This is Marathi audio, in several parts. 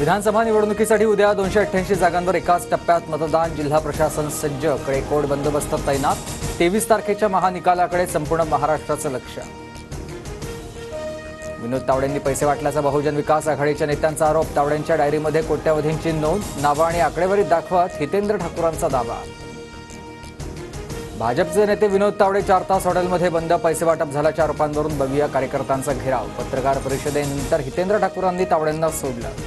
विधानसभा निवडणुकीसाठी उद्या 288 जागांवर एकाच टप्प्यात मतदान. जिल्हा प्रशासन सज्ज, कडेकोट बंदोबस्त तैनात. 23 तारखेच्या महानिकालाकडे संपूर्ण महाराष्ट्राचं लक्ष. विनोद तावडेंनी पैसे वाटल्याचा बहुजन विकास आघाडीच्या नेत्यांचा आरोप. तावडेंच्या डायरीमध्ये कोट्यवधींची नोंद. नावं आणि आकडेवारी दाखवत हितेंद्र ठाकूरांचा दावा. भाजपचे नेते विनोद तावडे 4 तास हॉटेलमध्ये बंद. पैसे वाटप झाल्याच्या आरोपांवरून बविया कार्यकर्त्यांचा घेराव. पत्रकार परिषदेनंतर हितेंद्र ठाकूरांनी तावडेंना सोडलं.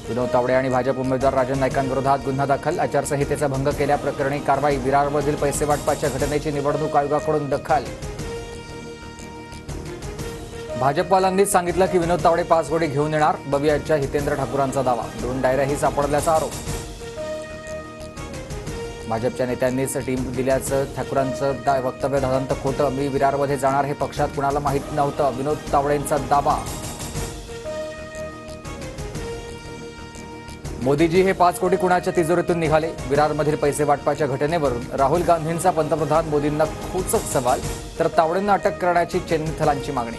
विनोद तावडे आणि भाजप उमेदवार राजन नाईकांविरोधात गुन्हा दाखल. आचारसंहितेचा भंग केल्याप्रकरणी कारवाई. विरारमधील पैसे वाटपाच्या घटनेची निवडणूक आयोगाकडून दखल. भाजपवाल्यांनीच सांगितलं की विनोद तावडे 5 कोटी घेऊन येणार. बवियाच्या हितेंद्र ठाकूरांचा दावा. 2 डायऱ्याही सापडल्याचा आरोप. भाजपच्या नेत्यांनीच टीम दिल्याचं ठाकूरांचं वक्तव्य दादांत खोटं. मी विरारमध्ये जाणार हे पक्षात कुणाला माहीत नव्हतं. विनोद तावडेंचा दावा. मोदीजी हे 5 कोटी कुणाच्या तिजोरीतून निघाले. विरारमधील पैसे वाटपाच्या घटनेवरून राहुल गांधींचा पंतप्रधान मोदींना खोचक सवाल. तर तावडेंना अटक करण्याची चेन्नथलांची मागणी.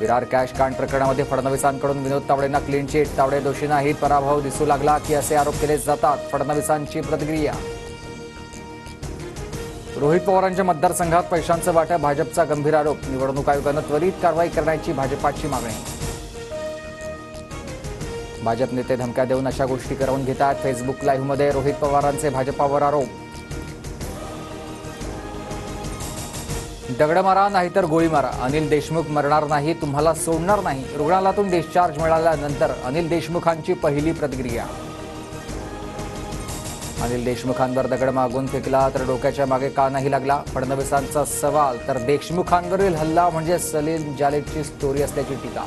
विरार कॅश कांड प्रकरणामध्ये फडणवीसांकडून विनोद तावडेंना क्लीन चिट. तावडे दोषी नाहीत, पराभव दिसू लागला की असे आरोप केले जातात. फडणवीसांची प्रतिक्रिया. रोहित पवारांच्या मतदारसंघात पैशांचं वाटप. भाजपचा गंभीर आरोप. निवडणूक आयोगानं त्वरित कारवाई करण्याची भाजपाची मागणी. भाजप नेते धमक्या देऊन अशा गोष्टी करवून घेतात. फेसबुक लाईव्हमध्ये रोहित पवारांचे भाजपावर आरोप. दगड मारा नाहीतर गोळी मारा. अनिल देशमुख मरणार नाही, तुम्हाला सोडणार नाही. रुग्णालयातून डिस्चार्ज मिळाल्यानंतर अनिल देशमुखांची पहिली प्रतिक्रिया. अनिल देशमुखांवर दगड मागून फेकला तर डोक्याच्या मागे का नाही लागला, फडणवीसांचा सवाल. तर देशमुखांवरील हल्ला म्हणजे सलीम जालेदची स्टोरी असल्याची टीका.